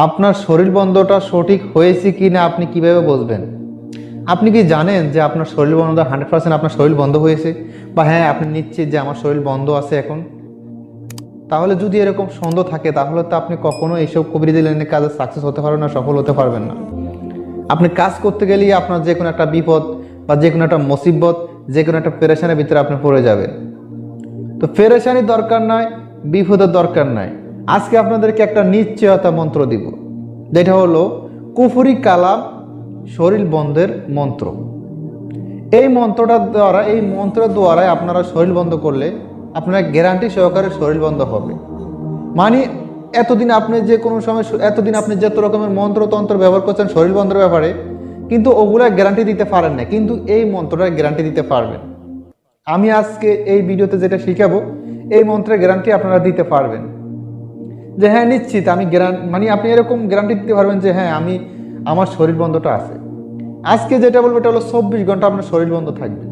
আপনার শরীর বন্ধটা সঠিক হয়েছে কি না আপনি কিভাবে বুঝবেন? আপনি কি জানেন যে আপনার শরীর বন্ধ 100% আপনার শরীর বন্ধ হয়েছে, বা হ্যাঁ আপনি নিশ্চিত যে আমার শরীর বন্ধ আছে এখন? তাহলে যদি এরকম সন্দেহ থাকে তাহলে তো আপনি কখনো এইসব কবিরাজি লাইনের কাজে সাকসেস হতে পারবেন না, সফল হতে পারবেন না। আপনি কাজ করতে গেলেই আপনার যে কোনো একটা বিপদ বা যে কোনো একটা মুসিবত, যে কোনো একটা পেরেশানির ভিতরে আপনি পড়ে যাবেন। তো পেরেশানির দরকার নয়, বিপদের দরকার নাই। আজকে আপনাদেরকে একটা নিশ্চয়তা মন্ত্র দিব, যেটা হলো কুফরি কালাম শরীর বন্ধের মন্ত্র। এই মন্ত্রের দ্বারাই আপনারা শরীর বন্ধ করলে আপনারা গ্যারান্টি সহকারে শরীর বন্ধ হবে। মানে এতদিন আপনি যত রকমের মন্ত্রতন্ত্র ব্যবহার করছেন শরীর বন্ধের ব্যাপারে, কিন্তু ওগুলা গ্যারান্টি দিতে পারেন না, কিন্তু এই মন্ত্রটা গ্যারান্টি দিতে পারবেন। আমি আজকে এই ভিডিওতে যেটা শিখাবো, এই মন্ত্রের গ্যারান্টি আপনারা দিতে পারবেন যে হ্যাঁ নিশ্চিত আমি আপনি এরকম গ্যারান্টি দিতে পারবেন যে হ্যাঁ আমার শরীর বন্ধটা আছে। আজকে যেটা বলবো এটা হলো 24 ঘন্টা আপনার শরীর বন্ধ থাকবে।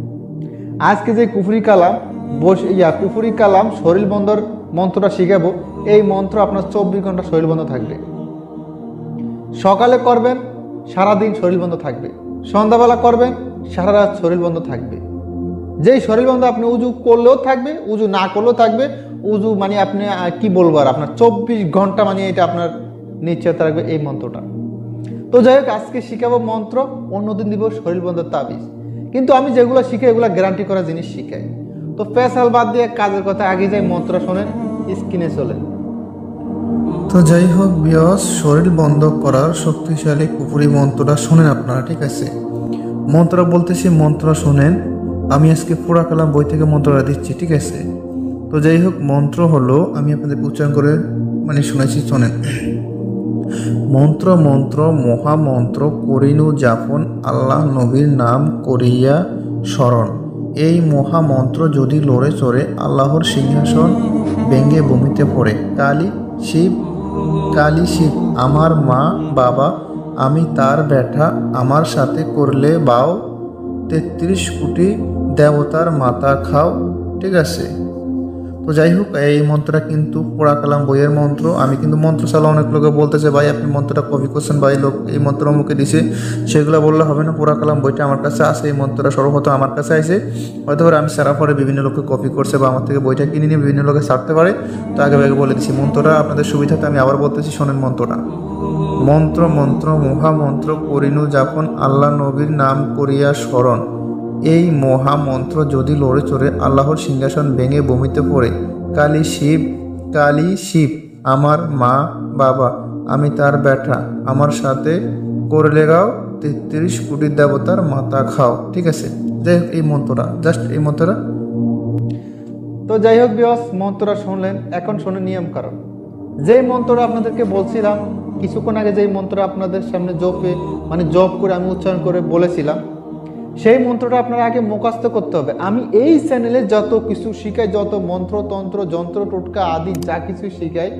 আজকে যে কুফরি কালাম শরীর বন্ধর মন্ত্রটা শিখাবো, এই মন্ত্র আপনার 24 ঘন্টা শরীর বন্ধ থাকবে। সকালে করবেন, সারাদিন শরীর বন্ধ থাকবে। সন্ধ্যাবেলা করবেন, সারা রাত শরীর বন্ধ থাকবে। যেই শরীর বন্ধ আপনি উজু করলেও থাকবে, উজু না করলেও থাকবে। উজু আপনি কি বলবো আর, আপনার 24 ঘন্টা এটা আপনার নিশ্চয়তা রাখবে এই মন্ত্রটা। তো যাই হোক, আজকে শিখাবো মন্ত্র, অন্যদিন দিব শরীর বন্ধের তাবিজ। কিন্তু আমি যেগুলো শিখাই এগুলো গ্যারান্টি করা জিনিস শিখাই। তো ফেসাল বাদ দিয়ে কাজের কথা আগে যাই, মন্ত্র শোনেন, স্ক্রিনে চলেন। তো যাই হোক বিয়স, শরীর বন্ধ করার শক্তিশালী কুফরি মন্ত্রটা শোনেন আপনারা, ঠিক আছে? মন্ত্রটা বলতেছি, মন্ত্রটা শোনেন। আমি আজকে পুরা কালাম বই থেকে মন্ত্রটা দিচ্ছি, ঠিক আছে? তো যাই হোক, মন্ত্র হলো, আমি আপনাদের উচ্চারণ করে শোনাচ্ছি, শোনেন। মন্ত্র মন্ত্র মহামন্ত্র করিনু জাপন, আল্লাহ নবীর নাম করিয়া স্মরণ। এই মহামন্ত্র যদি লড়ে চড়ে, আল্লাহর সিংহাসন ভেঙে ভূমিতে পড়ে। কালী শিব আমার মা বাবা, আমি তার ব্যাটা, আমার সাথে করলে বাও, 33 কোটি দেবতার মাথা খাও, ঠিক আছে? তো যাই হোক, এই মন্ত্রটা কিন্তু পোড়া কালাম বইয়ের মন্ত্র। আমি কিন্তু মন্ত্র চালা অনেক লোকে বলতেছে ভাই আপনি মন্ত্রটা কপি করছেন, ভাই লোক এই মন্ত্র মুখে দিছে, সেগুলো বললে হবে না। পোড়া কালাম বইটা আমার কাছে আছে, এই মন্ত্রটা সর্বপ্রথম আমার কাছে আছে। হয়তো আমি সারা পরে বিভিন্ন লোককে কপি করছে বা আমার থেকে বইটা কিনে নিয়ে বিভিন্ন লোকে ছাড়তে পারে। তো আগে বলে দিচ্ছি মন্ত্রটা আপনাদের সুবিধাতে আমি আবার বলতেছি, শোনেন মন্ত্রটা। মন্ত্র মন্ত্র মহামন্ত্র করিনু যাপন, আল্লাহ নবীর নাম করিয়া স্মরণ। এই মহামন্ত্র যদি লড়ে চড়ে, আল্লাহর সিংহাসন ভেঙে ভূমিতে পড়ে। কালী শিব আমার মা বাবা, আমি তার ব্যাটা, আমার সাথে করলে গাও, 33 কোটি দেবতার মাথা খাও, ঠিক আছে? যাই হোক, এই মন্ত্রটা এই মন্ত্রটা। তো যাই হোক বিয়স, মন্ত্রটা শুনলেন, এখন শোনেন নিয়ম কারণ। যেই মন্ত্রটা আপনাদেরকে বলছিলাম কিছুক্ষণ আগে, যেই মন্ত্র আপনাদের সামনে জপ করে আমি উচ্চারণ করে বলেছিলাম, সেই মন্ত্রটা আপনারা আগে মুখস্থ করতে হবে। আমি এই চ্যানেলে যত কিছু শিখাই, যত মন্ত্রতন্ত্র যন্ত্র টোটকা আদি যা কিছু শিখাই,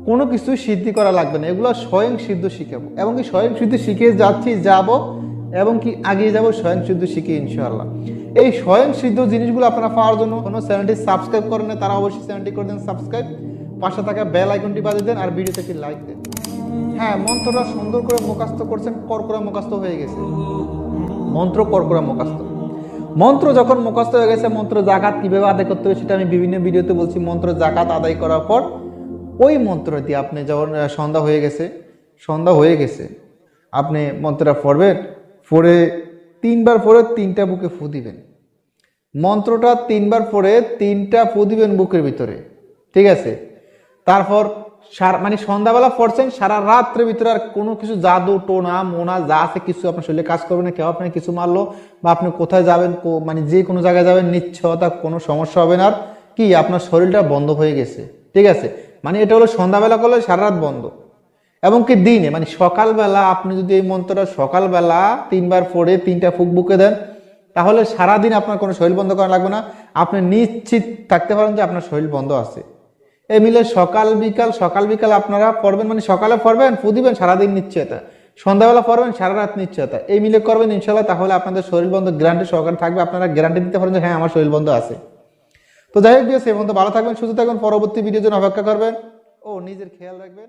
কোনো কিছু সিদ্ধি করা লাগবে না, এগুলো স্বয়ং সিদ্ধ শিখাবো। এবং কি স্বয়ং সিদ্ধ শিখে যাব এবং কি আগিয়ে যাব স্বয়ং সিদ্ধ শিখে ইনশাআল্লাহ। এই স্বয়ং সিদ্ধ জিনিসগুলো আপনারা পাওয়ার জন্য কোনো চ্যানেলটি সাবস্ক্রাইব করেন না, তারা অবশ্যই চ্যানেলটি করে দেন সাবস্ক্রাইব, পাশে থাকা বেল আইকনটি বাজিয়ে দেন, আর ভিডিওতে একটি লাইক দেন। হ্যাঁ, মন্ত্রটা সুন্দর করে মুখস্থ করছেন, করকরা মুখস্থ হয়ে গেছে। মন্ত্র করকরা মুখস্থ। মন্ত্র যখন মুখস্থ হয়ে গেছে, মন্ত্র জাকাত কিভাবে আদায় করতে হবে সেটা আমি বিভিন্ন ভিডিওতে বলছি। মন্ত্র জাকাত আদায় করার পর ওই মন্ত্র দিয়ে আপনি যখন সন্ধ্যা হয়ে গেছে আপনি মন্ত্রটা পড়বেন, পড়ে 3 বার পড়ে 3টা বুকে ফু দিবেন। মন্ত্রটা 3 বার পড়ে 3টা ফু দিবেন বুকের ভিতরে, ঠিক আছে? তারপর সন্ধ্যাবেলা পড়ছেন, সারা রাত্রের ভিতরে আর কোনো কিছু জাদু টোনা মোনা যা আছে কিছু আপনার শরীরে কাজ করবে না। কেউ আপনাকে কিছু মারলো বা আপনি কোথায় যাবেন, যে কোনো জায়গায় যাবেন, নিশ্চয়তা কোনো সমস্যা হবে না। আর কি আপনার শরীরটা বন্ধ হয়ে গেছে, ঠিক আছে? এটা হলো সন্ধ্যাবেলা করলে সারা রাত বন্ধ। এবং কি দিনে সকালবেলা আপনি যদি এই মন্ত্রটা সকালবেলা 3 বার পড়ে 3টা ফুক বুকে দেন, তাহলে সারাদিন আপনার কোনো শরীর বন্ধ করা লাগবে না। আপনি নিশ্চিত থাকতে পারেন যে আপনার শরীর বন্ধ আছে। এই মিলে সকাল বিকাল আপনারা পড়বেন, সকালে পড়বেন ফু দিবেন, সারাদিন নিশ্চয়তা। সন্ধ্যাবেলা পড়বেন, সারা রাত নিশ্চয়তা। এই মিলে করবেন ইনশাআল্লাহ, তাহলে আপনাদের শরীর বন্ধ গ্যারান্টি সহকারে থাকবে। আপনারা গ্যারান্টি দিতে পারেন যে হ্যাঁ আমার শরীর বন্ধ আছে। তো যাই হোক, সেই বন্ধু ভালো থাকবেন, সুস্থ থাকবেন, পরবর্তী ভিডিওর জন্য অপেক্ষা করবেন ও নিজের খেয়াল রাখবেন।